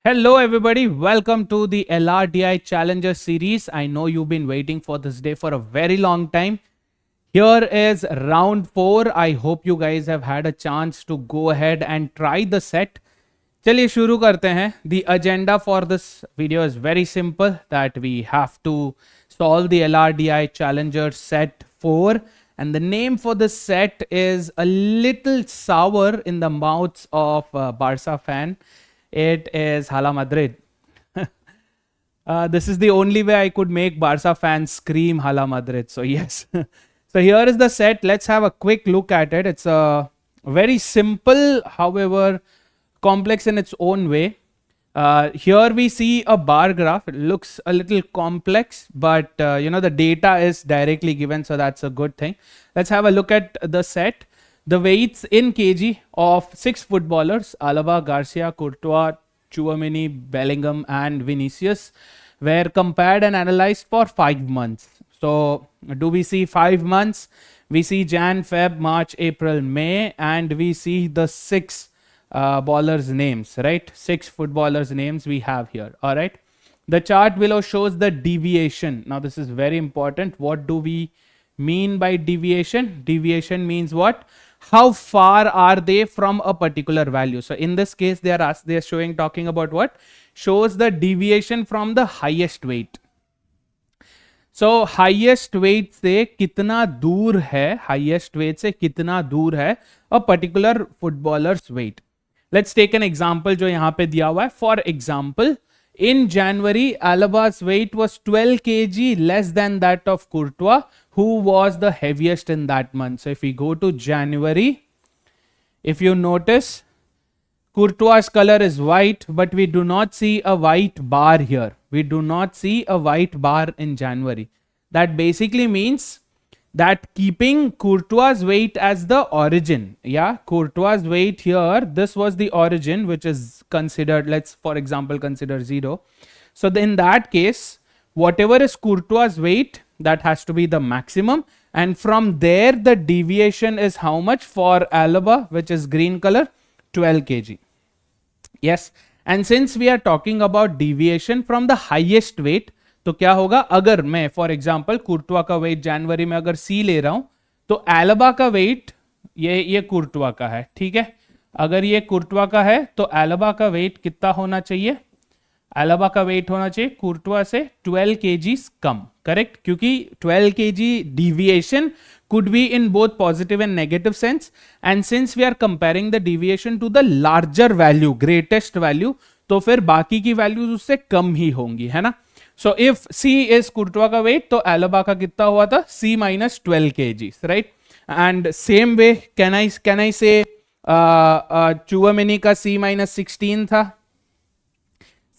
Hello, everybody. Welcome to the LRDI Challenger series. I know you've been waiting for this day for a very long time. Here is round 4. I hope you guys have had a chance to go ahead and try the set. चलिए शुरू करते हैं. The agenda for this video is very simple, that we have to solve the LRDI Challenger set 4, and the name for this set is a little sour in the mouths of Barca fan. It is Hala Madrid. This is the only way I could make Barca fans scream Hala Madrid. So yes. So here is the set. Let's have a quick look at it. It's a very simple, however complex in its own way. Here we see a bar graph. It looks a little complex, but the data is directly given, so that's a good thing. Let's have a look at the set. The weights in kg of 6 footballers, Alaba, Garcia, Courtois, Tchouaméni, Bellingham and Vinicius, were compared and analyzed for 5 months. So do we see 5 months? We see Jan, Feb, March, April, May, and we see the 6 ballers names, right? 6 footballers names we have here. All right. The chart below shows the deviation. Now this is very important. What do we mean by deviation? Deviation means what? How far are they from a particular value? So in this case, they are talking about what? Shows the deviation from the highest weight. So highest weight से कितना दूर है, highest weight से कितना दूर है a particular footballer's weight. Let's take an example जो यहाँ पे दिया हुआ है. For example, in January, Alaba's weight was 12 kg less than that of Courtois, who was the heaviest in that month. So if we go to January, if you notice, Courtois' color is white, but we do not see a white bar here. We do not see a white bar in January. That basically means that keeping Courtois' weight as the origin, yeah, Courtois' weight here, this was the origin, which is considered, let's for example consider 0. So in that case, whatever is Courtois' weight, that has to be the maximum, and from there the deviation is how much for Alaba, which is green color, 12 kg. Yes, and since we are talking about deviation from the highest weight, तो क्या होगा? अगर मैं for example कुर्टुआ का wait जनवरी में अगर सी ले रहा हूं, तो एल्बा का वेट ये कुर्टुआ का है, ठीक है. अगर ये कुर्टुआ का है तो एल्बा का वेट कितना होना चाहिए? एल्बा का वेट होना चाहिए कुर्टुआ से 12 kg कम, करेक्ट, क्योंकि 12 kg deviation could be in both positive and negative sense, and since we are comparing the deviation to the larger value, greatest value, तो फिर बाकी की वैल्यूज उससे कम ही होंगी, है ना. So if C is Courtois का weight, तो एल्बा का कितना हुआ था? C minus 12 kg, right? And same way can I say Tchouaméni का C minus 16 था.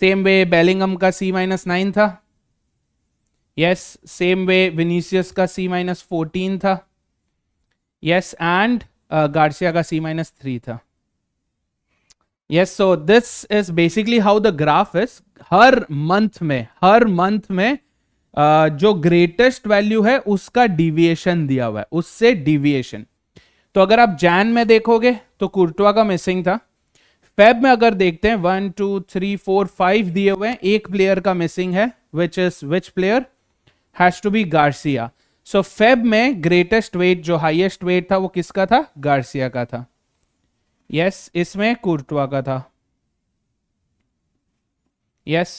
Same way Bellingham का C minus 9 था. Yes, same way Vinicius का C minus 14 था. Yes, and Garcia का C minus 3 था. Yes, so this is basically how the graph is. Her month में जो ग्रेटेस्ट वैल्यू है उसका डिविएशन दिया हुआ है, उससे डिविएशन. तो अगर आप जैन में देखोगे तो कुर्टुआ का मिसिंग था. फेब में अगर देखते हैं 1 2 3 4 5 दिए हुए हैं, एक प्लेयर का मिसिंग है, which is which player? Has to be Garcia. So Feb में ग्रेटेस्ट वेट, जो हाईएस्ट वेट था, वो किसका था? गार्सिया का था. यस, इसमें कुर्टुआ का था. Yes,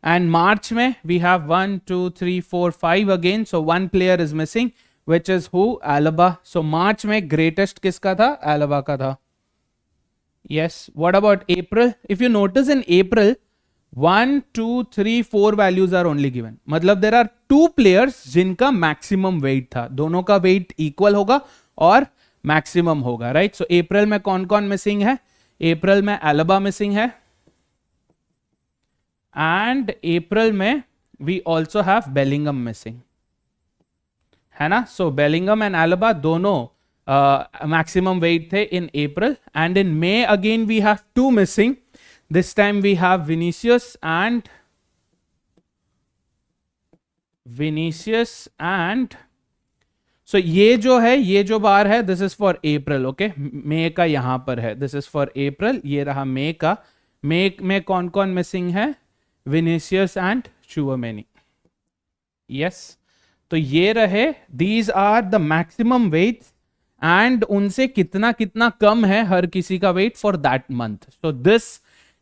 and March में we have 1 2 3 4 5 again, so one player is missing, which is who? Alaba. So March में greatest किसका था? Alaba का था. Yes, what about April? If you notice in April, 1 2 3 4 values are only given. मतलब there are 2 players जिनका maximum weight था. दोनों का weight equal होगा और maximum होगा, right? So April में कौन कौन missing है? April में Alaba missing है, and April में we also have Bellingham missing, है ना. So Bellingham and Alaba दोनों maximum weight थे in April, and in May again we have 2 missing. This time we have Vinicius and so ये जो है, ये जो बार है, this is for April, okay. May का यहाँ पर है, this is for April, ये रहा May का. में कौन कौन मिसिंग है? Vinicius and Tchouameni. यस, तो ये रहे, these are the maximum weights and उनसे कितना कितना कम है हर किसी का weight for that month. So this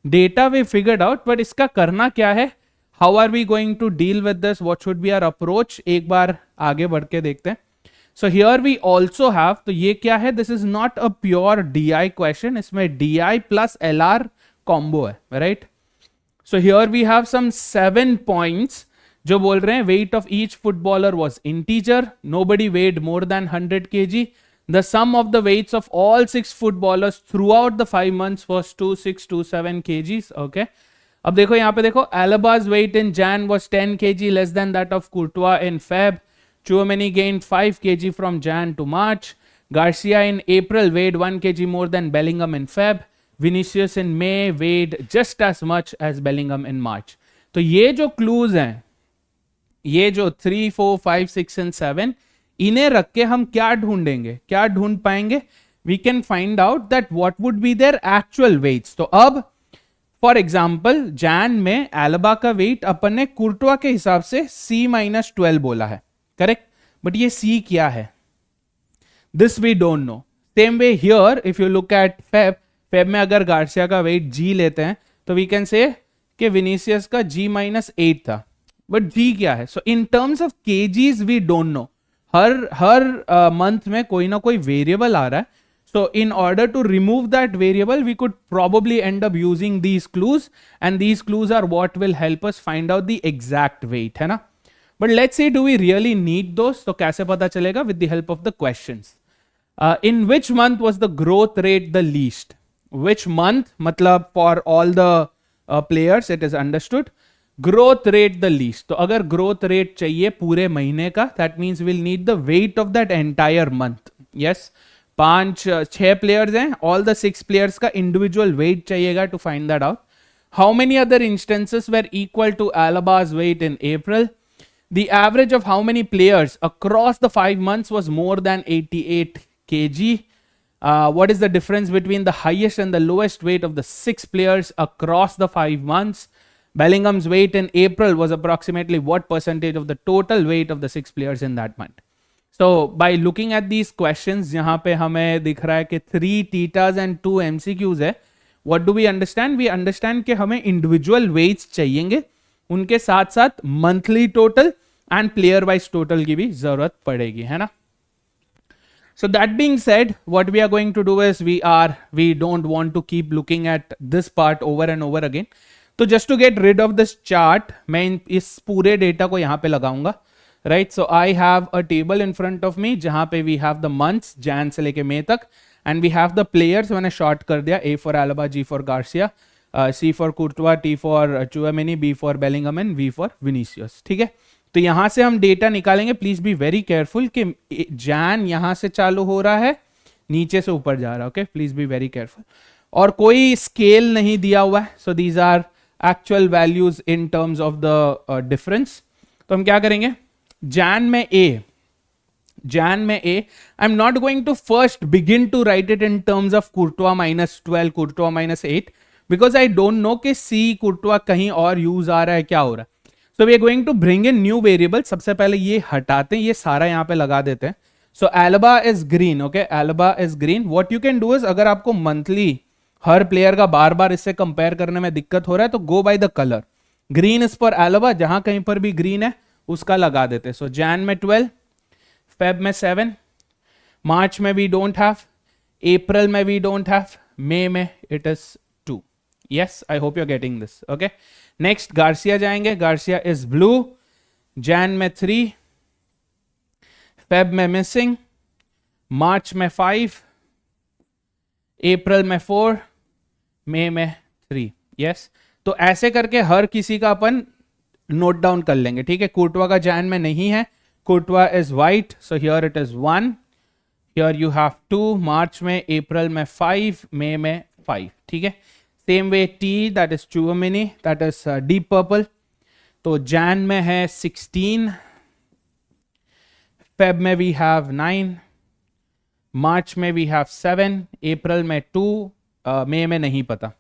data we figured out, but इसका करना क्या है? How are we going to deal with this? What should be our approach? एक बार आगे बढ़ के देखते हैं. So here we also have, तो ये क्या है? This is not a pure DI question, इसमें DI प्लस LR कॉम्बो है, right? So here we have some 7 points जो बोल रहे हैं weight of each footballer was integer, nobody weighed more than 100 kg. The sum of the weights of all 6 footballers throughout the 5 months was 2627 kgs. Okay. अब देखो यहाँ पे देखो, Alaba's weight in Jan was 10 kg less than that of Courtois in Feb. Chouameni gained 5 kg from Jan to March. Garcia in April weighed 1 kg more than Bellingham in Feb. Vinicius in May weighed just as much as Bellingham in March. तो ये जो clues हैं, ये जो 3, 4, 5, 6 and 7, इन्हें रख के हम क्या ढूंढेंगे, क्या ढूंढ पाएंगे? We can find out that what would be their actual weights. तो अब फॉर एग्जांपल जैन में एल्बा का वेट अपन ने कुर्टवा के हिसाब से C-12 बोला है, करेक्ट? बट ये C क्या है? This we don't know. Same way here if you look at Feb में अगर गार्सिया का वेट G लेते हैं तो वी कैन से कि विनीसियस का G-8 था, बट G क्या है? So in terms of kgs we don't know. हर मंथ में कोई ना कोई वेरिएबल आ रहा है. So in order to remove that variable we could probably end up using these clues, and these clues are what will help us find out the exact weight, है ना? But let's see, do we really need those? तो कैसे पता चलेगा? With the help of the questions. In which month was the growth rate the least? Which month मतलब for all the players it is understood. Growth rate the least, तो अगर growth rate चाहिए पूरे महीने का, that means will need the weight of that entire month. Yes, 5-6 players हैं, all the 6 players का individual weight चाहिएगा to find that out. How many other instances were equal to Alaba's weight in April? The average of how many players across the 5 months was more than 88 kg. What is the difference between the highest and the lowest weight of the 6 players across the 5 months? Bellingham's weight in April was approximately what percentage of the total weight of the 6 players in that month? So by looking at these questions, यहाँ पे हमें दिख रहा है कि 3 tetas and 2 MCQs है. What do we understand? We understand कि हमें individual weights चाहिएंगे, उनके साथ साथ monthly total and player wise total की भी जरूरत पड़ेगी, है ना? So that being said, what we are going to do is we don't want to keep looking at this part over and over again. तो just to get rid of this chart, मैं इस पूरे data को यहां पे लगाऊंगा, right? So I have a table in front of me जहां पे we have the months Jan से लेके मई तक, and we have the players. मैंने शॉर्ट कर दिया, A for Alba, G for Garcia, C for Courtois, T for Tchouameni, B for Bellingham and V for Vinicius. ठीक है, तो यहां से हम डेटा निकालेंगे. प्लीज बी वेरी केयरफुल कि जैन यहां से चालू हो रहा है, नीचे से ऊपर जा रहा है. Okay, please be very careful. और कोई स्केल नहीं दिया हुआ है, so these are actual values in terms of the difference. तो हम क्या करेंगे? Jan में A, I'm not going to first begin to write it in terms of Courtois -12, Courtois -8, because I don't know कि C Courtois कहीं और use आ रहा है, क्या हो रहा है. So we are going to bring in new variable. सबसे पहले ये हटाते हैं, ये सारा यहाँ पे लगा देते हैं. So Alaba is green, okay? Alaba is green. What you can do is, अगर आपको monthly हर प्लेयर का बार बार इससे कंपेयर करने में दिक्कत हो रहा है तो go by the colour. Green is for Alba, जहां कहीं पर भी ग्रीन है उसका लगा देते. सो जैन में 12, फेब में 7, मार्च में वी डोंट हैव, अप्रैल में वी डोंट हैव, मई में it is 2. Yes, I hope you are getting this. Okay, next Garcia जाएंगे. गार्सिया इज ब्लू, जैन में 3, फेब में मिसिंग, मार्च में 5, अप्रैल में 4, मई में 3. यस, तो ऐसे करके हर किसी का अपन नोट डाउन कर लेंगे. ठीक है, कोर्टवा का जैन में नहीं है, कोर्टवा is white, so here it is 1, here you have 2, मार्च में, अप्रैल में 5, मई में 5. ठीक है, same way T, that is Tchouameni, that is deep purple, तो जैन में है 16, फेब में वी हैव 9, मार्च में वी हैव 7, अप्रैल में 2, मई में नहीं पता.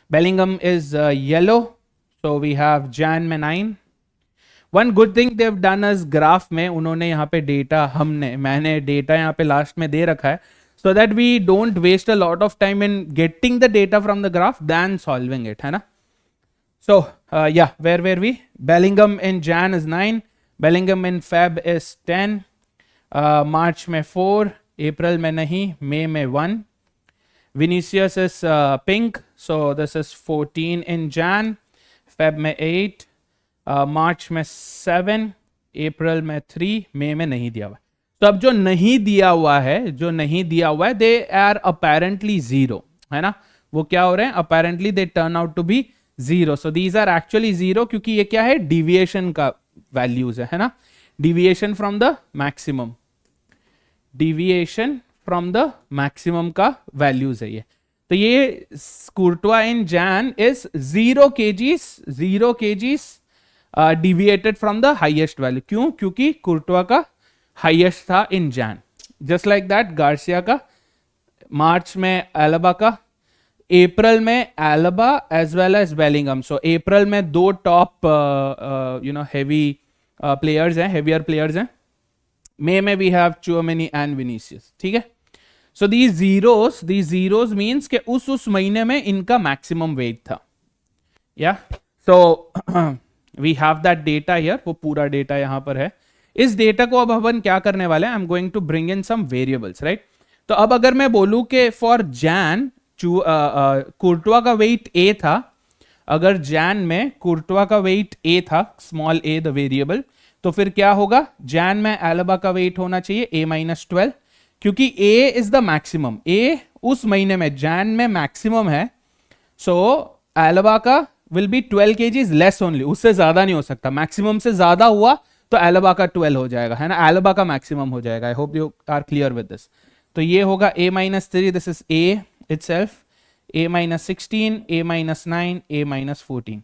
Bellingham is yellow, so we have Jan में 9. One good thing they've done is graph में उन्होंने यहाँ पे डेटा मैंने डेटा यहाँ पे लास्ट में दे रखा है so that we don't waste a lot of time in getting the data from the graph than solving it, है ना. So yeah, where were we? Bellingham in Jan is 9, Bellingham in Feb is 10, March में 4, April में नहीं, May में 1. Vinicius is pink, so this is 14 in Jan, Feb में 8, मार्च में 7, अप्रैल में 3, मई में नहीं दिया हुआ. तो अब जो नहीं दिया हुआ है दे आर अपेरेंटली जीरो, है ना. वो क्या हो रहे हैं? Apparently they turn out to be zero. So these are actually zero क्योंकि ये क्या है? डिविएशन का वैल्यूज है ना. Deviation from the maximum, deviation from the maximum का वैल्यूज है ये. तो ये Courtois in Jan is 0 kgs deviated from the highest value. क्यों? क्योंकि कुर्टवा का हाइएस्ट था in Jan. Just like that Garcia का मार्च में, एल्बा का अप्रैल में, Elba as well as Bellingham. So April में 2 टॉप हेवी प्लेयर्स हैं, हेवियर प्लेयर्स हैं. मई में we have Tchouameni and Vinicius. ठीक है. सो दीज जीरोस मीन्स के उस महीने में इनका मैक्सिमम वेट था. या so we have that data here. वो पूरा डेटा यहां पर है. इस डेटा को अब अपन क्या करने वाले हैं? I am going to bring in some variables, right. तो अब अगर मैं बोलूं कि फॉर जैन कुर्टवा का वेट ए था, अगर जैन में कुर्टवा का वेट ए था, स्मॉल ए द वेरिएबल, तो फिर क्या होगा? जैन में एल्बा का वेट होना चाहिए A-12 क्योंकि ए इज द मैक्सिमम. ए उस महीने में जैन में मैक्सिमम है. सो एल्बा का will be 12 kgs less only. उससे ज्यादा नहीं हो सकता. मैक्सिमम से ज्यादा हुआ तो एल्बा का 12 हो जाएगा, है ना. एल्बा का मैक्सिमम हो जाएगा. I hope you are clear with this. तो ये होगा A-3, this is A itself, A-16, A-9, A-14.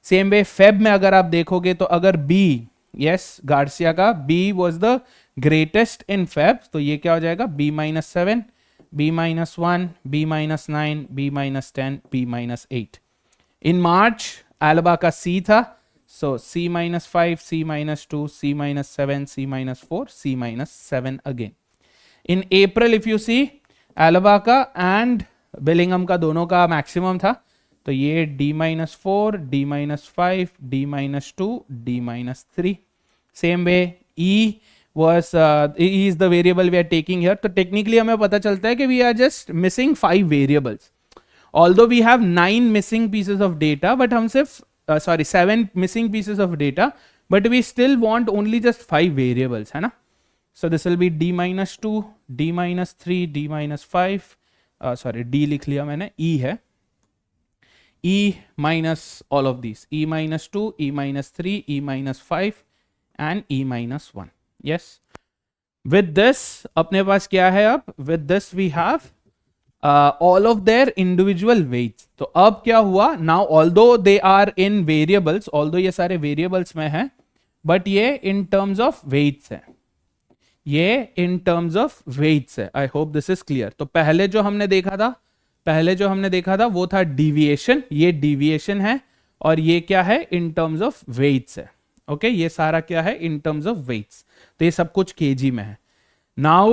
Same way Feb में अगर आप देखोगे तो अगर B, यस गार्सिया का B was the greatest in Feb, तो ये क्या हो जाएगा? B-7, B-1, B-9, B-10, B-8. इन मार्च एल्बा का C था, so C-5, C-2, C-7, C-4, C-7 again. In April if you see Elba का एंड बेलिंगम का दोनों का मैक्सिमम था, तो ये D-4, D-5, D-2, D-3. Same way E was E is the variable we are taking here. तो technically हमें पता चलता है कि we are just missing 5 variables. Although we have 9 missing pieces of data, but हम सिर्फ 7 missing pieces of data, but we still want only just 5 variables, है ना. So this will be D-2, D-3, D-5. D लिख लिया मैंने, E है. E minus all of these, E-2, E-3, E-5 and E-1. Yes. With this अपने पास क्या है अब? With this we have all of their individual weights. तो अब क्या हुआ? Now although they are in variables, although ये सारे variables में है, but ये in terms of weights है. ये in terms of weights है. I hope this is clear. तो पहले जो हमने देखा था वो था deviation. ये deviation है और ये क्या है? in terms of weights है. ओके ये सारा क्या है? in terms of weights. तो ये सब कुछ kg में है. Now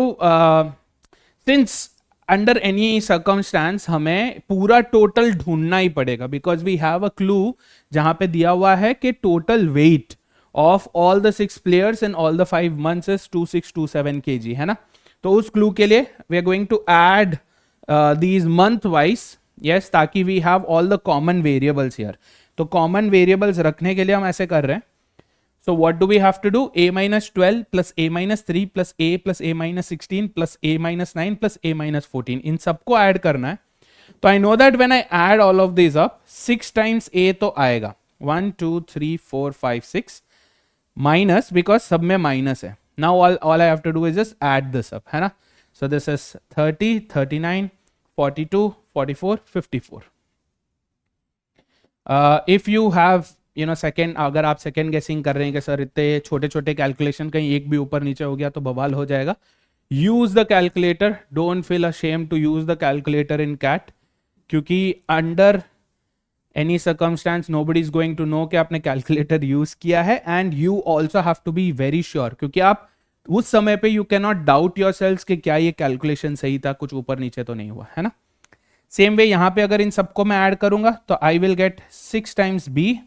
since under any circumstance हमें पूरा टोटल ढूंढना ही पड़ेगा, because we have a clue जहां पे दिया हुआ है कि total weight of all the 6 players in all the 5 months is 2627 kg, है ना. तो उस क्लू के लिए we are going to add these month wise, yes, ताकि we have all the common variables here. तो कॉमन वेरिएबल्स रखने के लिए हम ऐसे कर रहे हैं. So what do we have to do? A-12 plus A-3 plus A plus A-16 plus A-9 plus A-14. इन सबको ऐड करना है. तो I know that when I add all of these up, 6 times A तो आएगा. 1, 2, 3, 4, 5, 6 minus, because सब में minus है. Now all I have to do is just add this up, है ना. So this is 30, 39, 42, 44, 54. If you have second, अगर आप second गेसिंग कर रहे हैं कि सर इतने छोटे छोटे कैलकुलेशन कहीं एक भी ऊपर नीचे हो गया तो बवाल हो जाएगा, use the calculator. Don't feel ashamed to use the calculator in CAT, क्योंकि under any circumstance nobody is going to know कि आपने कैलकुलेटर यूज किया है, and you also have to be very sure, क्योंकि आप उस समय पे you can not doubt your selves कि क्या ये कैलकुलेशन सही था, कुछ ऊपर नीचे तो नहीं हुआ, है ना. सेम वे यहां पे अगर इन सबको मैं ऐड करूंगा तो I will get 6 times B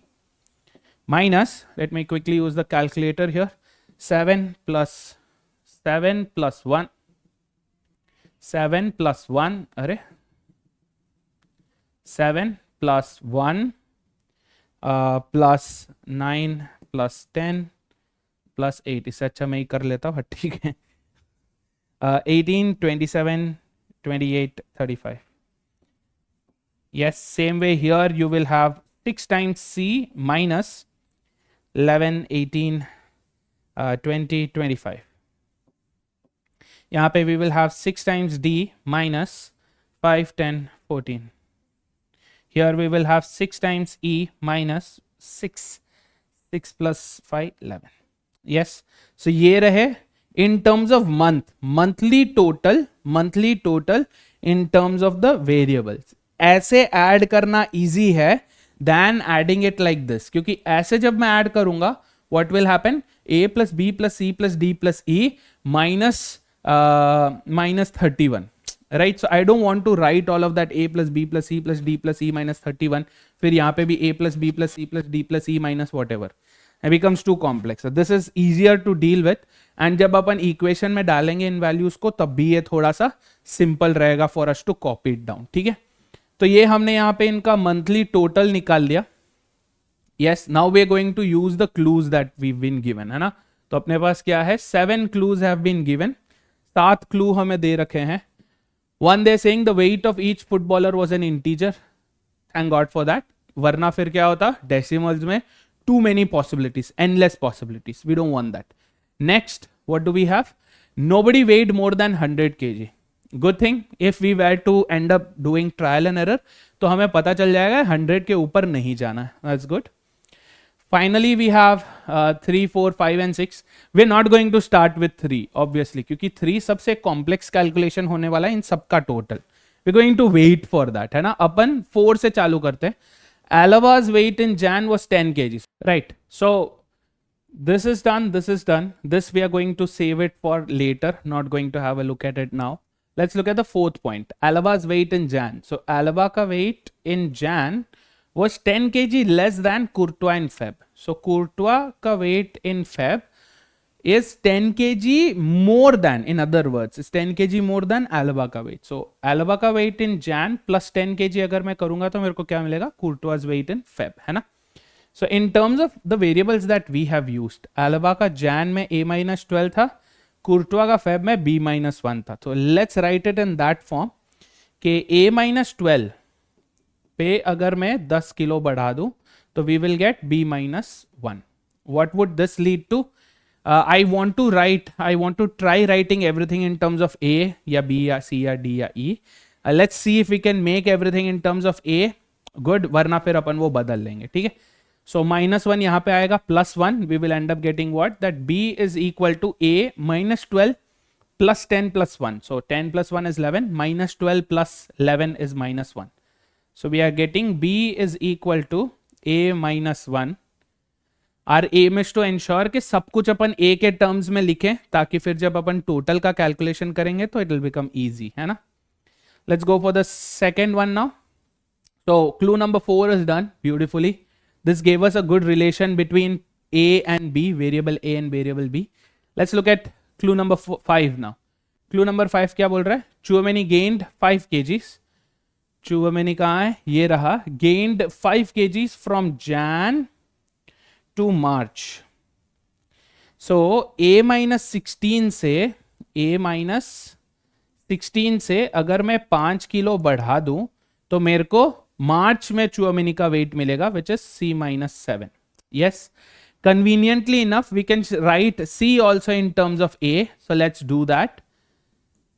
minus, let me quickly use the calculator here, 7 plus 1 7 plus 1 अरे 7 प्लस 1 प्लस 9 प्लस 10 प्लस 8, इससे अच्छा मैं ही कर लेता हूँ, ठीक है. 18 27 28 35. Yes, same way here you will have 6 times C minus 11 18 20 25. यहाँ पे we will have 6 times D minus 5 10 14. Here we will have 6 times E minus 6 plus 5 11. Yes, so ये रहे in terms of monthly total in terms of the variables. ऐसे add करना easy है than adding it like this, क्योंकि ऐसे जब मैं add करूंगा what will happen, a plus B plus C plus D plus E minus 31, right. So I don't want to write all of that a plus B plus C plus D plus E minus 31, फिर यहाँ पे भी a plus B plus C plus D plus E minus what ever. It becomes too complex. So this is easier to deal with, and जब अपन equation में डालेंगे इन values को तब भी ये थोड़ा सा सिंपल रहेगा for us to copy it down, ठीक है. तो ये हमने यहाँ पे इनका मंथली टोटल निकाल लिया. Yes, now we are going to use the clues that we been given, है ना. तो अपने पास क्या है, 7 clues have been given, 7 clue हमें दे रखे हैं. One they saying the weight of each footballer was an integer, thank God for that, वरना फिर क्या होता डेसिमल्स में, too many possibilities, endless possibilities, we don't want that. Next, what do we have, nobody weighed more than 100 kg. Good thing, if we were to end up doing trial and error तो हमें पता चल जाएगा 100 के ऊपर नहीं जाना है. That's good. Finally we have 3 4 5 and 6. we're not going to start with 3 obviously, क्योंकि 3 सबसे complex calculation होने वाला है इन सबका total. we're going to wait for that, है ना. अपन 4 से चालू करते हैं. Alava's weight in Jan was 10 kg. Right. So this is done. This is done. This we are going to save it for later. Not going to have a look at it now. Let's look at the fourth point. Alava's weight in Jan. So Alava ka weight in Jan was 10 kg less than Courtois in Feb. So Courtois ka weight in Feb is 10 kg more than, in other words, is 10 kg more than Alava का weight. So Alava का weight in Jan plus 10 kg अगर मैं करूंगा तो मेरे को क्या मिलेगा, Courtois weight in Feb, है ना. So in terms of the variables that we have used, Alava का Jan में a minus 12 था, Courtois का Feb में b minus 1 था. So let's write it in that form कि a minus 12 पे अगर मैं 10 किलो बढ़ा दूं तो we will get b minus 1. What would this lead to? I want to try writing everything in terms of A या B या C या D या E. Let's see if we can make everything in terms of A. Good, वरना फिर अपन वो बदल लेंगे, ठीक है. So -1 यहाँ पे आएगा, +1, we will end up getting what? That B is equal to A minus 12 plus 10 plus 1. So 10 plus 1 is 11, minus 12 plus 11 is minus 1. So we are getting B is equal to A minus 1. Our aim is to ensure कि सब कुछ अपन ए के terms में लिखें ताकि फिर जब अपन total का कैलकुलेशन करेंगे तो इट विल बिकम इजी, है ना. Let's go for the second one now. तो clue number 4 is done beautifully. This gave us a good relation between A and B, variable A and variable B. Let's look at clue number 5 now. Clue number 5 क्या बोल रहा है, Tchouameni gained 5 kgs. Tchouameni कहाँ है, ये रहा, gained 5 kgs from Jain to March. So a minus 16 से अगर मैं 5 किलो बढ़ा दूं तो मेरे को मार्च में चुआमेनी का वेट मिलेगा which is C minus 7. Yes, conveniently enough we can write C also in terms of A. So let's do that.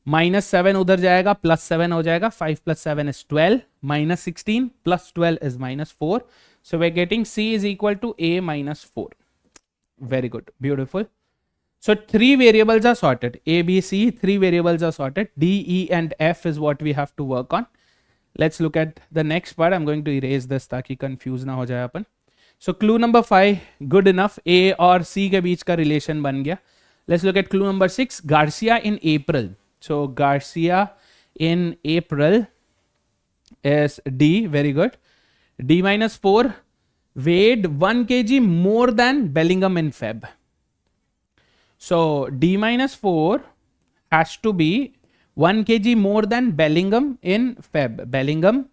-7 उधर जाएगा, +7 हो जाएगा, 5 plus 7 is 12, minus 16 plus 12 is -4. So we're getting C is equal to A minus 4. Very good, beautiful. So 3 variables are sorted. A, B, C, 3 variables are sorted. D, E and F is what we have to work on. Let's look at the next part. I'm going to erase this ताकि confuse ना हो जाए अपन. So clue number 5, good enough. A और C के बीच का relation बन गया. Let's look at clue number 6. Garcia in April. So Garcia in April is D. Very good. D minus 4. Weighed 1 kg more than Bellingham in Feb. So D minus 4 has to be 1 kg more than Bellingham in Feb. Bellingham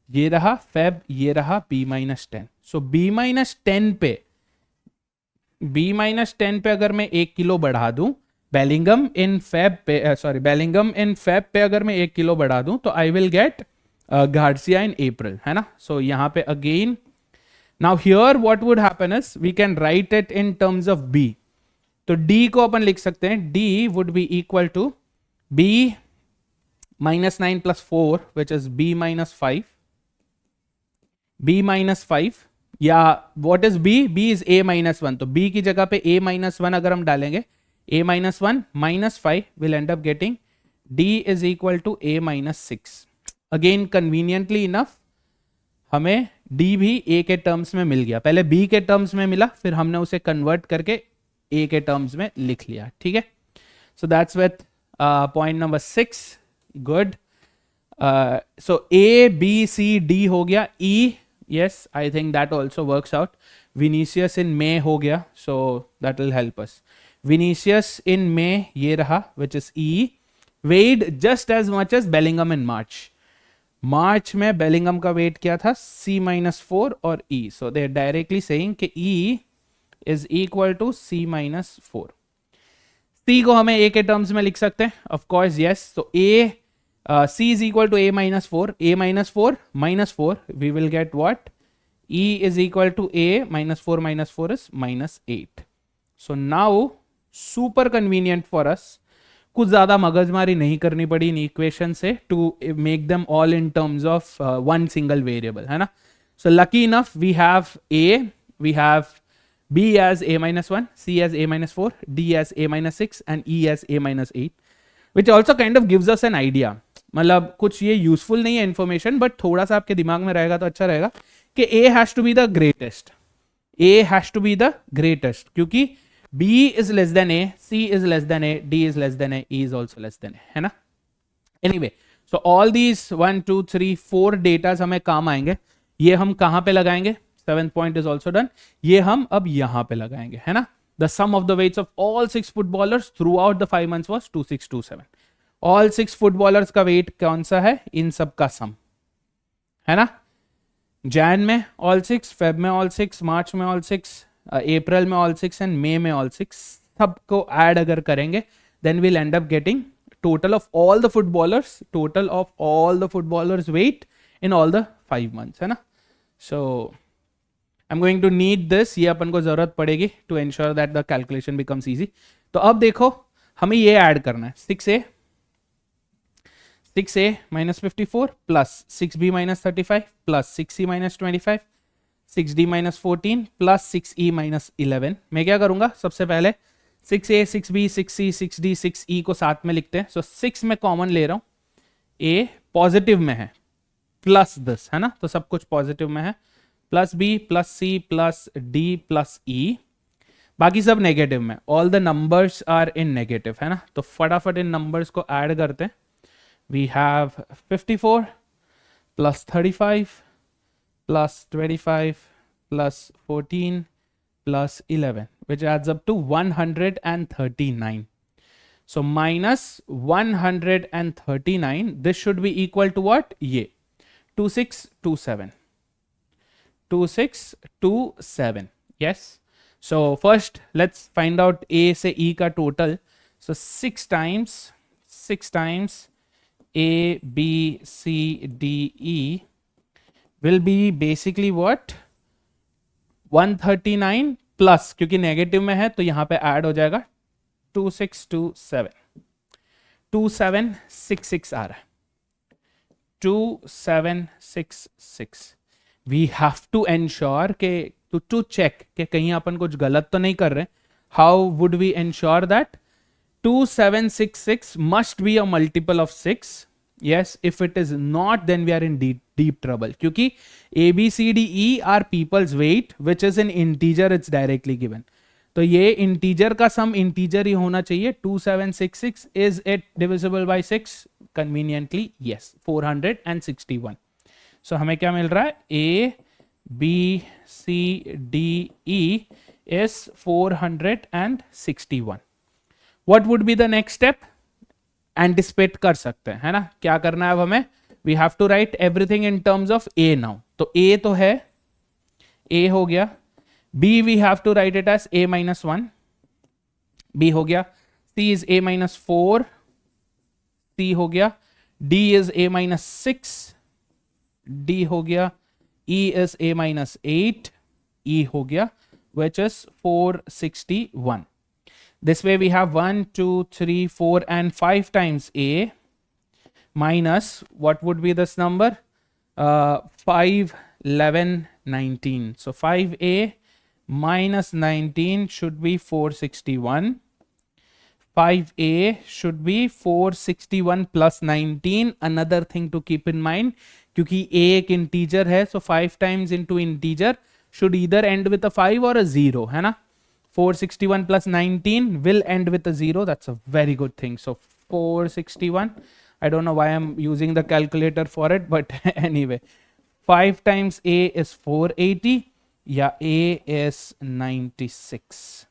ये रहा, Feb ये रहा, B minus 10. So B minus 10 पे अगर मैं 1 kilo बढ़ा दूं, Bellingham in Feb पे अगर मैं 1 किलो बढ़ा दूं तो I will get Garcia in April, है ना. So यहाँ पे again, now here what would happen is we can write it in terms of B. तो D को अपन लिख सकते हैं, D would be equal to B minus 9 plus 4, which is B minus 5. B minus 5, या what is B? B is A minus 1. तो B की जगह पे A minus 1 अगर हम डालेंगे, A minus 1 minus 5 will end up getting D is equal to A minus 6. Again, conveniently enough, हमें D भी A के टर्म्स में मिल गया. पहले B के टर्म्स में मिला, फिर हमने उसे कन्वर्ट करके A के टर्म्स में लिख लिया. ठीक है. So that's with point number 6. Good. So A, B, C, D हो गया. E, yes, I think that also works out. Vinicius in May हो गया. So that will help us. Vinicius in May ये रहा, which is E. Weighed just as much as Bellingham in March. मार्च में Bellingham का wait क्या था? C minus 4 और E. So they are directly saying कि E is equal to C minus 4. C को हमें A के टर्म्स में लिख सकते हैं. Of course, yes. So C is equal to A minus 4. A minus 4 minus 4. We will get what? E is equal to A minus 4 is minus 8. So now, super convenient for us. कुछ ज़्यादा मगजमारी नहीं करनी पड़ी इन equation से to make them all in terms of one single variable, है ना. So lucky enough we have A, we have B as A minus 1, C as A minus 4, D as A minus 6 and E as A minus 8, which also kind of gives us an idea. मतलब कुछ ये useful नहीं है information, but थोड़ा सा आपके दिमाग में रहेगा तो अच्छा रहेगा कि A has to be the greatest. A has to be the greatest क्योंकि B is less than A, C is less than A, D is less than A, E is also less than A, है ना. Anyway, so all these 1, 2, 3, 4 datas हमें काम आएंगे. ये हम कहाँ पे लगाएंगे? 7th point is also done. ये हम अब यहाँ पे लगाएंगे, है ना. The sum of the weights of all 6 footballers throughout the 5 months was 2627. All 6 footballers का weight कौन सा है? इन सब का sum, है ना. Jan में all 6, Feb में all 6, March में all 6, अप्रैल में ऑल 6 एंड मे में ऑल 6, सबको ऐड अगर करेंगे then will end up getting total of all the footballers weight in all the 5 months, है ना. So I am going to need this. ये अपन को जरूरत पड़ेगी to ensure that the calculation becomes easy. तो अब देखो हमें ये ऐड करना है. 6A minus 54 plus 6B minus 35 plus 6C minus 25, 6D minus 14 plus 6E minus 11. मैं क्या करूंगा? सबसे पहले 6A, 6B, 6C, 6D, 6E को साथ में लिखते हैं. सो 6 में कॉमन ले रहा हूं. A पॉजिटिव में है प्लस दिस, है ना. तो सब कुछ पॉजिटिव में है. Plus B plus C plus D plus E, बाकी सब नेगेटिव में. All the numbers are in negative, है ना. तो फटाफट इन नंबर्स को ऐड करते हैं. We have 54 plus 35 plus 25 plus 14 plus 11, which adds up to 139. So minus 139, this should be equal to what? Ye 2627. 2627. Yes. So first let's find out A से E का total. So 6 times A, B, C, D, E will be basically what? 139 plus, क्योंकि negative में है तो यहां पे add हो जाएगा 2627. 2766 आ रहा है. 2766. We have to ensure के to check कि कहीं अपन कुछ गलत तो नहीं कर रहे. How would we ensure that? 2766 must be a multiple of 6. Yes, if it is not, then we are in deep trouble. क्योंकि A, B, C, D, E are people's weight, which is in integer, it's directly given. तो ये integer का some integer ही होना चाहिए. 2766 is it divisible by 6? Conveniently yes, 461. सो हमें क्या मिल रहा है? A, B, C, D, E is 461. What would be the next step? Anticipate कर सकते हैं, है ना? क्या करना है अब हमें? We have to write everything in terms of A now. तो A तो है, A हो गया. B we have to write it as A minus 1. B हो गया. C is A minus 4. C हो गया. D is A minus 6. D हो गया. E is A minus 8. E हो गया, which is 461. This way we have 1, 2, 3, 4 and 5 times A minus, what would be this number? 5, 11, 19. So 5A minus 19 should be 461. 5A should be 461 plus 19. Another thing to keep in mind, क्योंकि A एक integer है, so 5 times into integer should either end with a 5 or a 0, है ना? 461 plus 19 will end with a 0. That's a very good thing. So 461. I don't know why I'm using the calculator for it, but anyway. 5 times A is 480. Yeah, A is 96.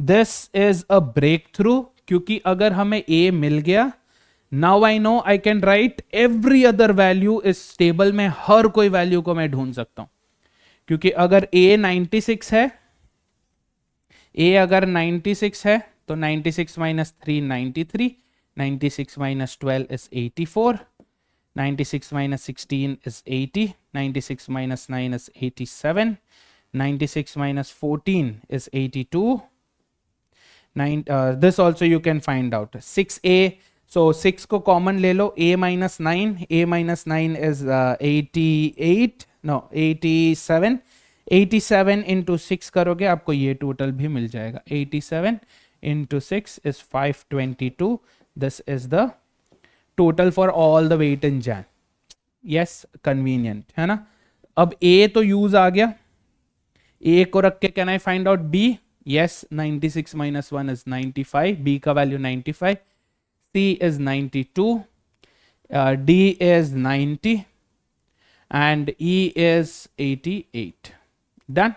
This is a breakthrough. क्योंकि अगर हमें A मिल गया, now I know I can write every other value इस table में हर कोई value को मैं ढूंढ सकता हूं. क्योंकि अगर A 96 है, A अगर 96 है तो 96 minus 3 93, 96 minus 12 is 84, 96 minus 16 is 80, 96 minus 9 is 87, 96 minus 14 is 82. This also you can find out. 6A, so 6 को common ले लो. A minus 9, A minus 9 is 88, no 87. 87 into 6 करोगे आपको ये टोटल भी मिल जाएगा. 87 into 6 is 522. This is the total for all the weight in Jan. Yes, convenient, है ना? अब A तो use आ गया. A को रख के can I find out B? Yes, 96 minus 1 is 95. B का value 95. C is 92. D is 90. And E is 88. Done.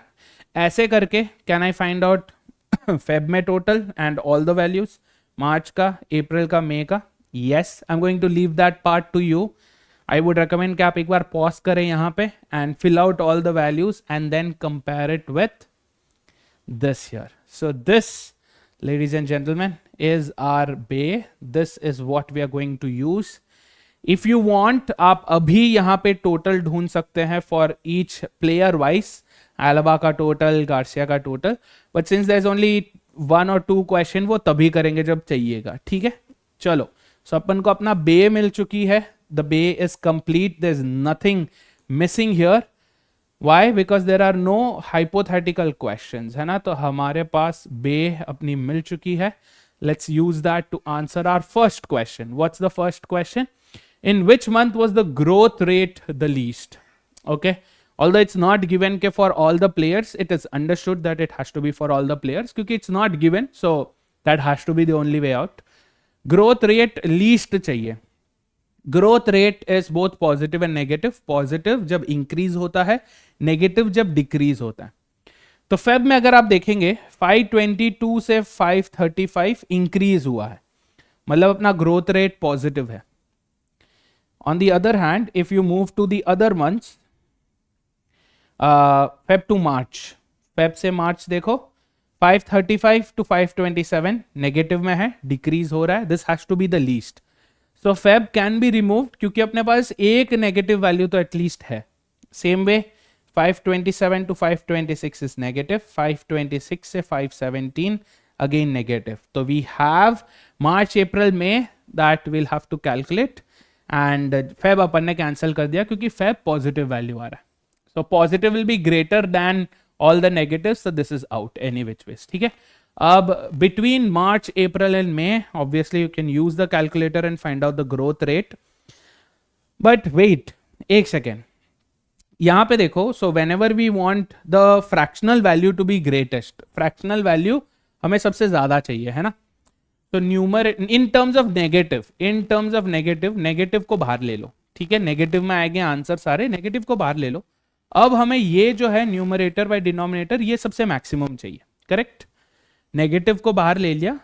ऐसे करके can I find out Feb में total and all the values, March का, April का, मई का. Yes, I am going to leave that part to you. I would recommend कि आप एक बार पॉज करें यहाँ पे and fill out all the values and then compare it with this here. So this, ladies and gentleman, is our bay. This is what we are going to use. If you want, आप अभी यहाँ पे total ढूंढ सकते हैं for each player wise. Alaba का total, Garcia का total, but since there is only 1 or 2 question, वो तभी करेंगे जब चाहिएगा. ठीक है, चलो. सो अपन को अपना बे मिल चुकी है. The bay is complete. There is nothing missing here. Why? Because there are no hypothetical questions, है ना? तो हमारे पास बे अपनी मिल चुकी है. Let's use that to answer our first question. What's the first question? In which month was the growth rate the least? Okay, although it's not given for all the players, it is understood that it has to be for all the players क्योंकि it's not given, so that has to be the only way out. Growth rate least चाहिए. Growth rate is both positive and negative. Positive जब increase होता है, negative जब decrease होता है. तो Feb में अगर आप देखेंगे 522 से 535 increase हुआ है, मतलब अपना growth rate positive है. On the other hand, if you move to the other months, Feb to March, Feb से March देखो, 535 to 527 नेगेटिव में है, डिक्रीज हो रहा है. This has to be the least. So Feb can be removed क्योंकि अपने पास एक नेगेटिव वैल्यू तो एटलीस्ट है. Same way 527 to 526 is negative. 526 से 517 अगेन नेगेटिव. तो वी हैव मार्च, अप्रैल, मई that will have to calculate. And Feb अपन ने कैंसिल कर दिया क्योंकि फेब पॉजिटिव वैल्यू आ रहा है. So positive will be greater than all the negatives, so this is out any which ways. ठीक है, अब between March, April and May, obviously you can use the calculator and find out the growth rate. But wait a second, यहां पे देखो, so whenever we want the fractional value to be greatest, fractional value हमें सबसे ज्यादा चाहिए, है ना? तो numerator in terms of negative, in terms of negative, negative को बाहर ले लो, ठीक है? नेगेटिव में आएंगे आंसर सारे, नेगेटिव को बाहर ले लो। अब हमें ये जो है न्यूमरेटर बाय डिनोमिनेटर, ये सबसे मैक्सिमम चाहिए, करेक्ट? नेगेटिव को बाहर ले लिया,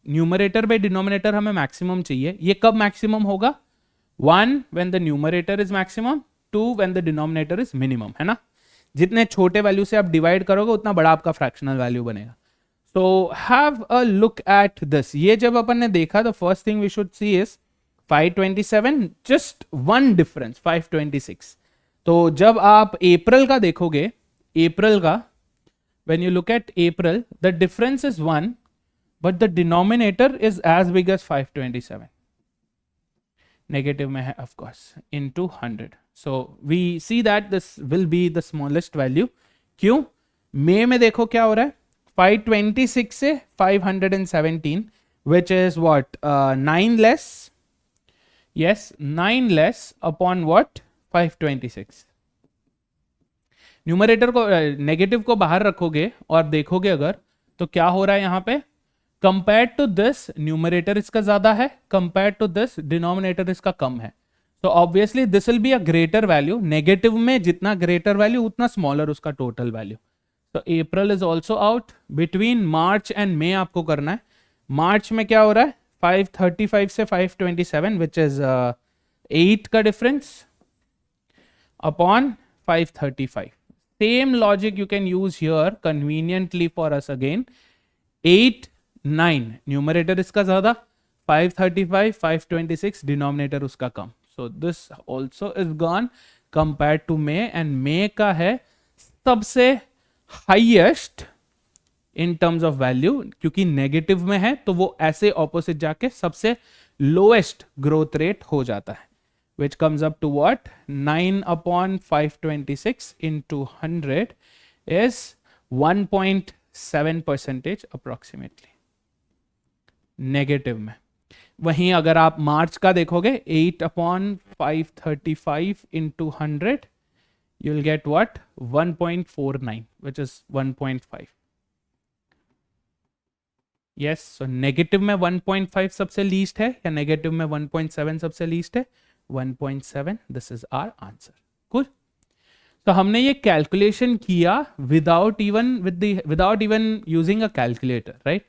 न्यूमरेटर बाय डिनोमिनेटर हमें मैक्सिमम चाहिए। ये कब मैक्सिमम होगा? 1 when the numerator is maximum, 2 when the denominator is minimum, है ना? जितने छोटे वैल्यू से आप डिवाइड करोगे उतना बड़ा आपका फ्रैक्शनल वैल्यू बनेगा। So have a look at this. ये जब अपन ने देखा, the first thing we should see is 527, just one difference 526. तो जब आप अप्रैल का देखोगे, अप्रैल का, when you look at April, the difference is 1, but the denominator is as big as 527. Negative में है of course, into 100. So we see that this will be the smallest value. क्यों? मई में देखो क्या हो रहा है, 526 से 517, which is what, 9 less, yes, 9 less upon what, 526. Numerator को, नेगेटिव को बाहर रखोगे और देखोगे अगर, तो क्या हो रहा है यहां पे, कंपेयर टू दिस न्यूमरेटर इसका ज्यादा है, कंपेयर टू दिस डिनोमिनेटर इसका कम है। तो obviously this will be a greater value. Negative में जितना ग्रेटर वैल्यू उतना स्मॉलर उसका टोटल वैल्यू। तो April is also out. Between March and मई आपको करना है। मार्च में क्या हो रहा है, 535 से 527, विच इज 8 का difference upon 535। Same logic you can use here conveniently for us again. 8 9 numerator इसका ज्यादा, 535 526 डिनोमिनेटर उसका कम। So this also is gone compare to May, and May का है सबसे highest in terms of value, क्योंकि नेगेटिव में है तो वो ऐसे ऑपोजिट जाके सबसे लोएस्ट ग्रोथ रेट हो जाता है, which comes up to what, 9 upon 526 into 100 is 1.7% approximately negative में। वहीं अगर आप मार्च का देखोगे, 8 upon 535 into 100, you'll get what, 1.49, which is 1.5. yes, so negative में 1.5 सबसे लीस्ट है, या नेगेटिव में 1.7 सबसे लीस्ट है, 1.7. This is our answer. Good. तो हमने ये कैलकुलेशन किया without even using a calculator, right?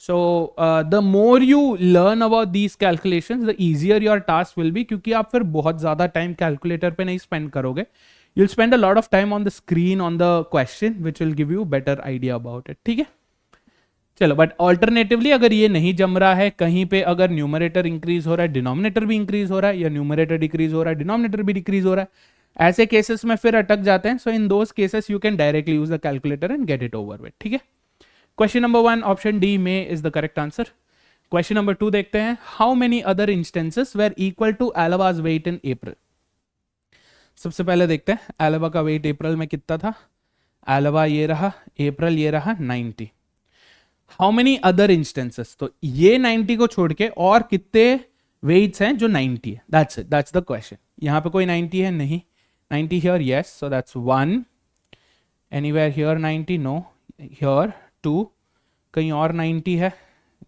So the more you learn about these calculations, the easier your task will be, क्योंकि आप फिर बहुत ज्यादा टाइम कैलकुलेटर पे नहीं स्पेंड करोगे। You will spend a lot of time on the screen on the question, which will give you better idea about it. ठीक है, चलो। बट ऑल्टरनेटिवली अगर ये नहीं जम रहा है, कहीं पे अगर न्यूमरेटर इंक्रीज हो रहा है, डिनोमिनेटर भी इंक्रीज हो रहा है, या न्यूमरेटर डिक्रीज हो रहा है, डिनोमिनेटर भी डिक्रीज हो रहा है, ऐसे केसेस में फिर अटक जाते हैं। So in those cases you can directly use the calculator and get it over with. ठीक है, क्वेश्चन नंबर 1 ऑप्शन डी में is the correct answer. Question number 2 देखते हैं। How many other instances were equal to Alaba's weight in April? सबसे पहले देखते हैं Alaba का वेट अप्रैल में कितना था। एलाबा ये रहा, अप्रैल ये रहा 90। हाउ मेनी अदर इंस्टेंसेस, तो ये 90 को छोड़ के और कितने वेट्स हैं जो 90 है? That's it, that's the question. यहां पे कोई 90 है? नहीं। 90 here, yes, so that's 1। Anywhere here 90? No. Here 2। कहीं और 90 है?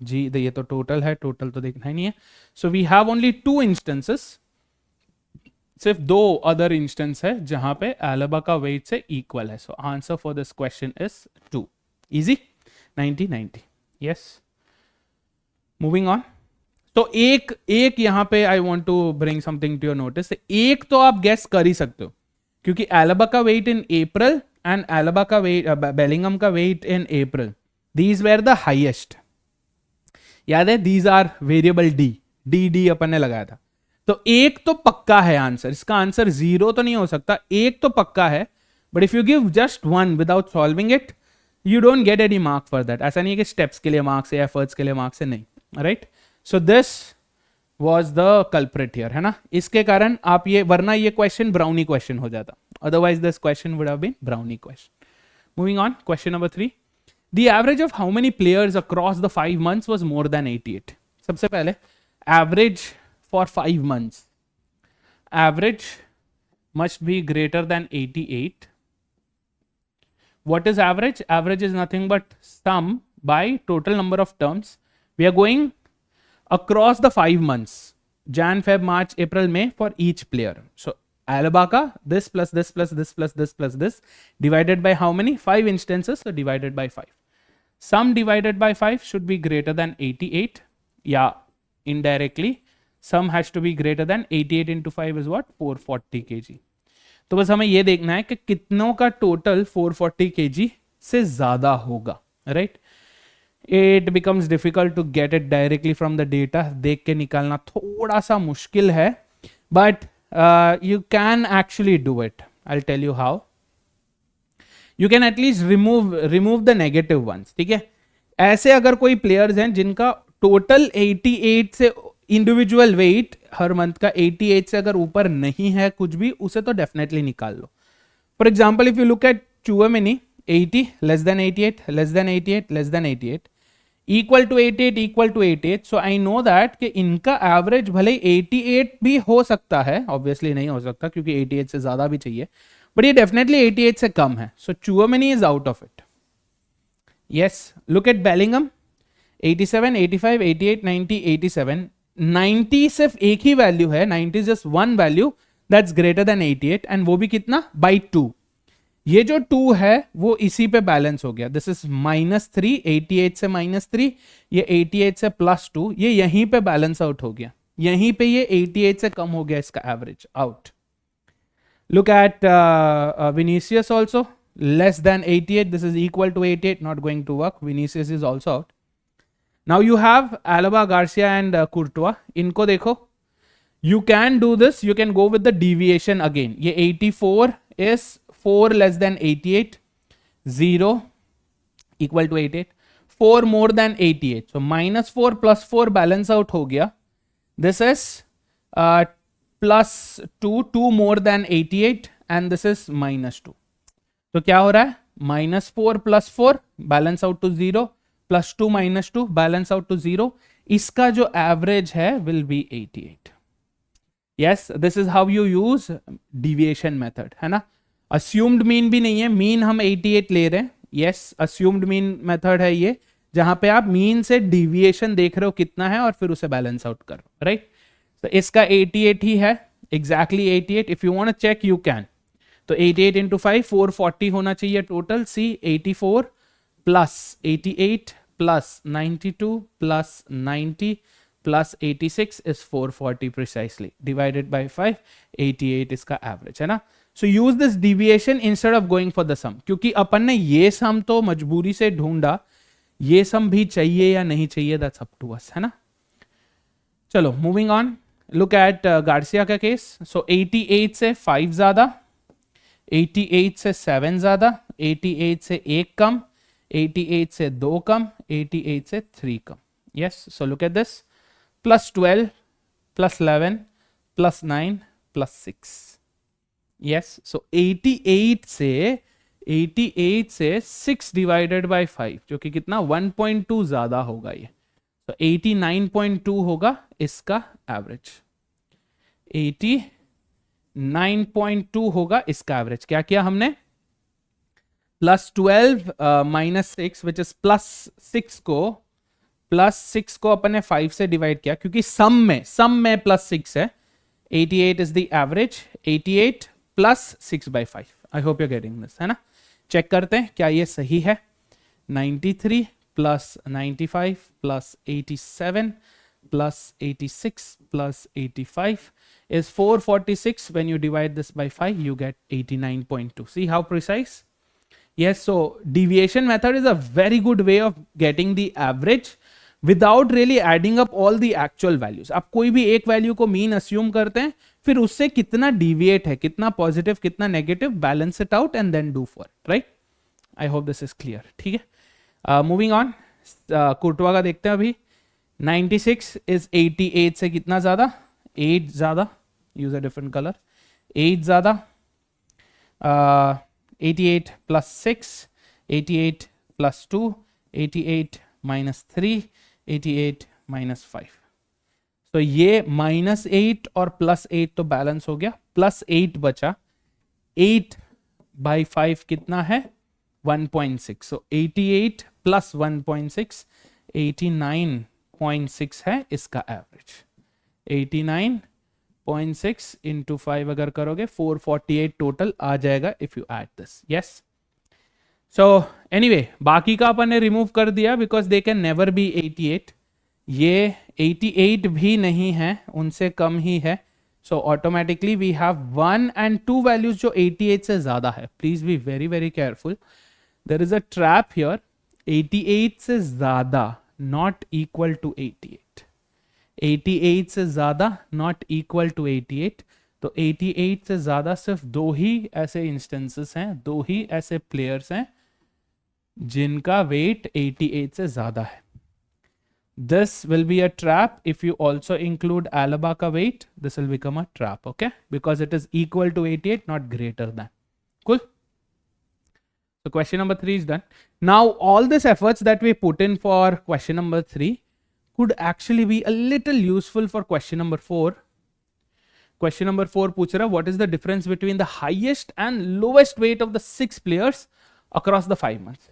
जी, ये तो टोटल है, टोटल तो देखना ही नहीं है। So we have only 2 instances, सिर्फ 2 अदर इंस्टेंस है जहां पे एलाबा का वेट से इक्वल है। So answer for this question is 2। Easy, 90 90। Yes, moving on. तो एक यहां पे I want to bring something to your notice. एक तो आप गेस कर ही सकते हो, क्योंकि एलाबा का weight in April and Alaba का वेट, बेलिंगम का weight in April, these were the highest. याद है, दीज आर वेरिएबल डी अपन ने लगाया था। तो एक तो पक्का है आंसर, इसका आंसर 0 तो नहीं हो सकता, एक तो पक्का है। But if you give just 1 without solving it, you don't get any mark for that. ऐसा नहीं है कि स्टेप्स के लिए मार्क्स है, एफर्ट्स के लिए मार्क्स है, नहीं, right? So this was the culprit here, है ना? इसके कारण आप ये, वरना ये क्वेश्चन ब्राउनी क्वेश्चन हो जाता, otherwise this question would have been brownie question. Moving on, question number 3। The average of how many players across the 5 months was more than 88? सबसे पहले average for 5 months, average must be greater than 88. What is average? Average is nothing but sum by total number of terms. We are going across the 5 months, Jan, Feb, March, April, May, for each player. So Alaba ka this plus this plus this plus this plus this divided by how many? 5 instances, so divided by 5. Sum divided by 5 should be greater than 88. Yeah, indirectly sum has to be greater than 88 into 5 is what? 440 kg. तो बस हमें ये देखना है कि कितनों का total 440 kg से ज्यादा होगा, right? It becomes difficult to get it directly from the data. देख के निकालना थोड़ा सा मुश्किल है, but you can actually do it. I will tell you how. You can at least remove the negative ones. ठीक है, ऐसे अगर कोई प्लेयर्स हैं जिनका टोटल 88 से इंडिविजुअल वेट हर मंथ का 88 से अगर ऊपर नहीं है कुछ भी, उसे तो डेफिनेटली निकाल लो. For example if you look at Tchouameni, 80 less than 88 less than 88 less than 88 equal to 88 so I know that कि इनका एवरेज भले 88 भी हो सकता है, ऑब्वियसली नहीं हो सकता क्योंकि 88 से ज्यादा भी चाहिए, बट ये डेफिनेटली 88 से कम है. So Tchouameni is out of it. Yes, look at Bellingham, 87 85 88 90 87. 90 सिर्फ एक ही वैल्यू है, 90 just one value that's greater than 88, and वो भी कितना? बाई 2. ये जो 2 है वो इसी पे बैलेंस हो गया. दिस इज -3, 88 से -3, ये 88 से +2, ये यहीं पे बैलेंस आउट हो गया. यहीं पे ये 88 से कम हो गया इसका average out. Look at Vinicius also, less than 88, this is equal to 88, not going to work. Vinicius is also out. Now you have Alaba, Garcia and Courtois. इनको देखो, you can do this. You can go with the deviation again. ये 84 is 4 less than 88, 0 equal to 88, 4 more than 88. So -4 plus 4 balance out हो गया. This is +2, 2 more than 88, and this is -2. तो क्या हो रहा है? -4 plus 4 balance out to 0. +2 -2 balance out to 0. इसका जो एवरेज है will be 88. Yes, this is how you use deviation method, है ना. अस्यूम्ड मीन भी नहीं है, मीन हम 88 ले रहे हैं. यस, अस्यूम्ड मीन मेथड है ये, जहां पे आप मीन से डिविएशन देख रहे हो कितना है और फिर उसे बैलेंस आउट करो, राइट. तो इसका 88 ही है, exactly 88. If you want to check you can. तो 88 इंटू 5 440 होना चाहिए टोटल. See 84 plus 88 plus 92 plus 90 plus 86 is 440 precisely, divided by 5, 88 इसका एवरेज है ना. So use this deviation instead of going for the sum. क्योंकि अपन ने ये सम तो मजबूरी से ढूंढा, ये सम भी चाहिए या नहीं चाहिए, that's up to us, है ना. चलो moving on, look at Garcia का केस. So 88 से 5 ज्यादा, 88 से 7 ज्यादा, 88 से 1 कम, 88 से 2 कम, 88 से 3 कम. Yes, so look at this. +12, +11, +9, +6. Yes, so 88 से 6 divided by 5, जो कि कितना 1.2 ज्यादा होगा ये. तो 89.2 होगा इसका एवरेज. 89.2 होगा इसका एवरेज. क्या किया हमने? +12 -6 विच इज +6 को अपन ने 5 से डिवाइड किया क्योंकि सम में +6 है. 88 is the average. 88 + 6/5. I hope you are getting this, है ना. चेक करते हैं क्या ये सही है. 93 + 95 + 87 + 86 + 85 is 446. When you divide this by 5 you get 89.2. See how precise? Yes, so deviation method is a very good way of getting the average without really adding up all the actual values. आप कोई भी एक value को mean assume करते हैं, फिर उससे कितना डिविएट है, कितना पॉजिटिव कितना negative, balance it out and then do for, right. I hope this is clear. ठीक है, मूविंग ऑन. कोर्टवा का देखते हैं अभी. 96 इज 88 से कितना ज्यादा? 8 ज्यादा. Use a different colour. 8 ज्यादा. 88 + 6, 88 + 2, 88 - 3, 88 - 5. तो ये -8 और +8 तो बैलेंस हो गया, +8 बचा, 8/5 कितना है 1.6, सो 88 + 1.6 89.6 है इसका एवरेज। 89.6 इंटू 5 अगर करोगे 448 टोटल आ जाएगा if you add this. Yes, so anyway बाकी का अपन ने रिमूव कर दिया because they can never be 88, ये 88 भी नहीं है, उनसे कम ही है। So automatically we have 1 and 2 values जो 88 से ज्यादा है। Please be very very careful, there is a trap here. 88 से ज्यादा नॉट इक्वल टू 88, 88 से ज्यादा नॉट इक्वल टू 88। तो 88 से ज्यादा सिर्फ दो ही ऐसे इंस्टेंसेस हैं, दो ही ऐसे प्लेयर्स हैं जिनका वेट 88 से ज्यादा है। This will be a trap. If you also include Alaba ka weight, this will become a trap, okay? Because it is equal to 88, not greater than. Cool? So question number 3 is done. Now, all these efforts that we put in for question number 3 could actually be a little useful for question number 4. Question number 4 पूछ रहा, what is the difference between the highest and lowest weight of the 6 players across the 5 months?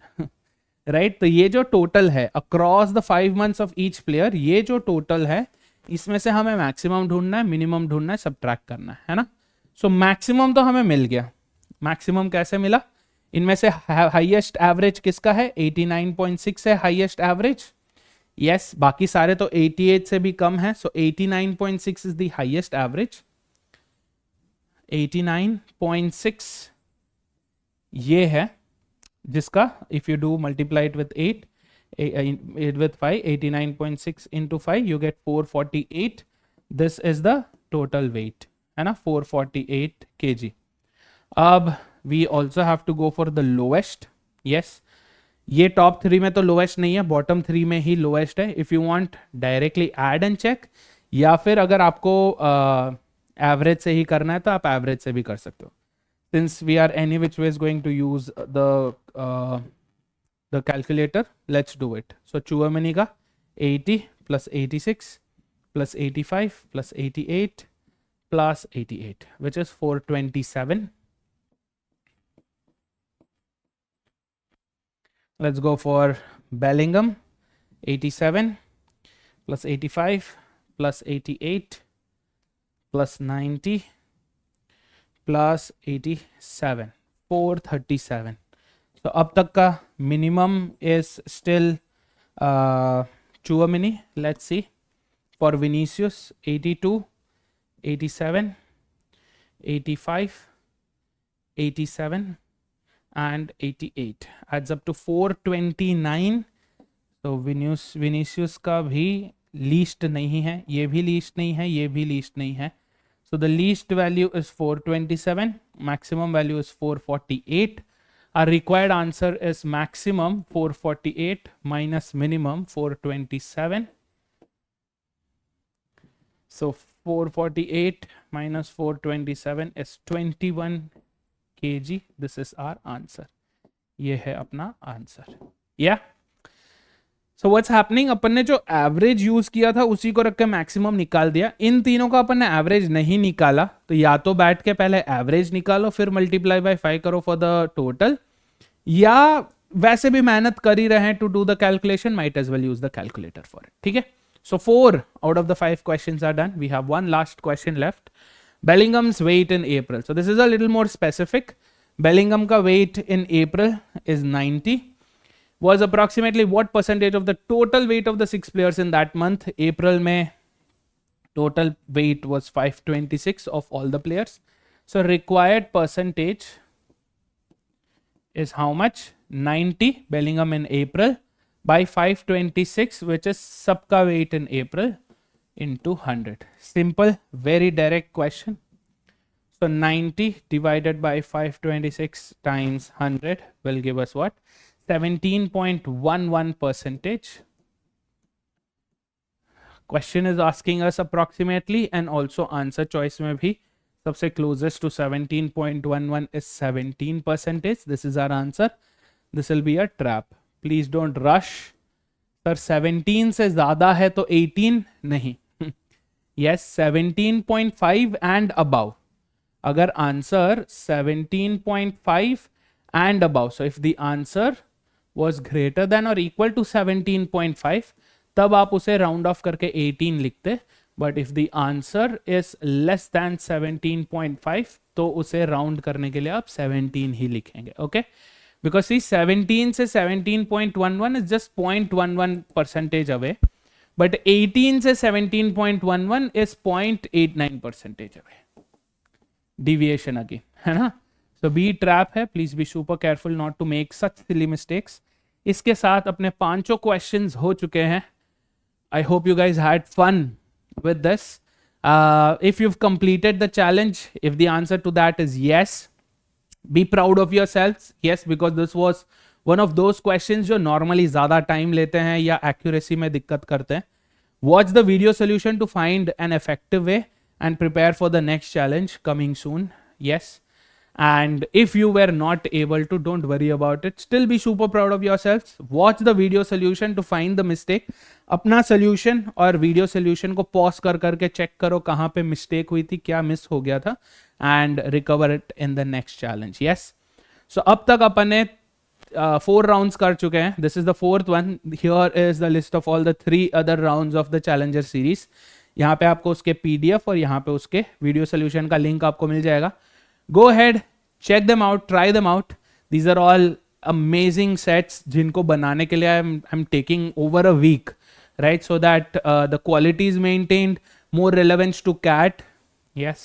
Right तो ये जो total है across the 5 months of each player, ये जो total है इसमें से हमें मैक्सिमम ढूंढना है, मिनिमम ढूंढना है, सबट्रैक्ट करना है ना। सो मैक्सिमम तो हमें मिल गया। मैक्सिमम कैसे मिला? इनमें से हाईएस्ट एवरेज किसका है? 89.6 है हाईएस्ट एवरेज। यस, बाकी सारे तो 88 से भी कम है, सो 89.6 इज द हाईएस्ट एवरेज। 89.6 ये है जिसका if you do multiply it with 8 with 5, 89.6 into 5 you get 448. this is the total weight है ना, 448 kg। अब we also have to go for the lowest। yes, ये टॉप 3 में तो लोएस्ट नहीं है, बॉटम 3 में ही लोएस्ट है। If you want directly add and check, या फिर अगर आपको एवरेज से ही करना है तो आप एवरेज से भी कर सकते हो। Since we are any which way is going to use the calculator, let's do it. So Chuamani ka 80 plus 86 plus 85 plus 88 plus 88, which is 427. Let's go for Bellingham, 87 plus 85 plus 88 plus 90 plus 87, 437. So अब तक का minimum is still Chouameni. Let's see. For Vinicius, 82, 87, 85, 87 and 88 adds up to 429. So Vinicius का भी least नहीं है, ये भी least नहीं है, ये भी लीस्ट नहीं है। So the least value is 427, maximum value is 448. Our required answer is maximum 448 minus minimum 427. So 448 minus 427 is 21 kg. This is our answer. ये है अपना answer. Yeah. So what's happening, अपन ने जो एवरेज यूज किया था उसी को रख के मैक्सिमम निकाल दिया। इन तीनों का अपन ने एवरेज नहीं निकाला, तो या तो बैठ के पहले एवरेज निकालो फिर मल्टीप्लाई बाय 5 करो फॉर द टोटल, या वैसे भी मेहनत कर ही रहे हैं to do the calculation, might as well use the calculator for it. ठीक है, so 4 out of the 5 questions are done. We have one last question left. Bellingham's weight in April. So this is a little more specific. Bellingham का weight in April is 90. Was approximately what percentage of the total weight of the 6 players in that month? April में total weight was 526 of all the players. So required percentage is how much? 90 Bellingham in April by 526, which is सबका weight in April into 100. Simple, very direct question. So 90 divided by 526 times 100 will give us what? 17.11%. Question is asking us approximately, and also answer choice में भी सबसे closest to 17.11 is 17%. This is our answer. This will be a trap. Please don't rush. Sir 17 से ज्यादा है तो 18 नहीं, Yes, 17.5 and above. अगर answer 17.5 and above, so if the answer was greater than or equal to 17.5, तब आप उसे round of करके 18 लिखते. But if the answer is less than 17.5 तो उसे राउंड करने के लिए आप 17 ही लिखेंगे. ओके, बिकॉज सी 17 से 17.11 is just 0.11 percentage away, but 18 से 17.11 is 0.89 percentage away. Deviation again, है ना. सो बी ट्रैप है, please be super careful not to make such silly mistakes. इसके साथ अपने 5 क्वेश्चंस हो चुके हैं. I hope you guys had fun with this. If you've completed the challenge, if the answer to that is yes, be proud of yourselves. Yes, because this was one of those questions जो normally ज़्यादा time लेते हैं या accuracy में दिक्कत करते हैं. Watch the video solution to find an effective way and prepare for the next challenge coming soon. Yes. And if you were not able to, don't worry about it. Still be super proud of yourselves. Watch the video solution to find the mistake. अपना solution और video solution को pause कर करके check करो कहाँ पे mistake हुई थी, क्या miss हो गया था, and recover it in the next challenge. Yes. So अब तक अपन ने 4 rounds कर चुके हैं. This is the 4th one. Here is the list of all the 3 other rounds of the Challenger series. यहाँ पे आपको उसके PDF और यहाँ पे उसके video solution का link आपको मिल जाएगा. Go ahead, check them out, try them out. These are all amazing sets जिनको बनाने के लिए I'm taking over a week, right? So that the quality is maintained, more relevance to CAT. Yes.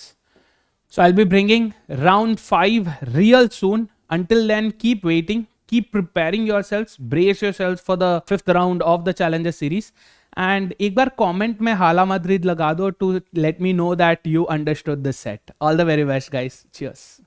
So I'll be bringing round 5 real soon. Until then, keep waiting, keep preparing yourselves, brace yourselves for the 5th round of the Challenger series. And एक बार comment में हाला Madrid लगा दो to let me know that you understood this set. All the very best, guys. Cheers.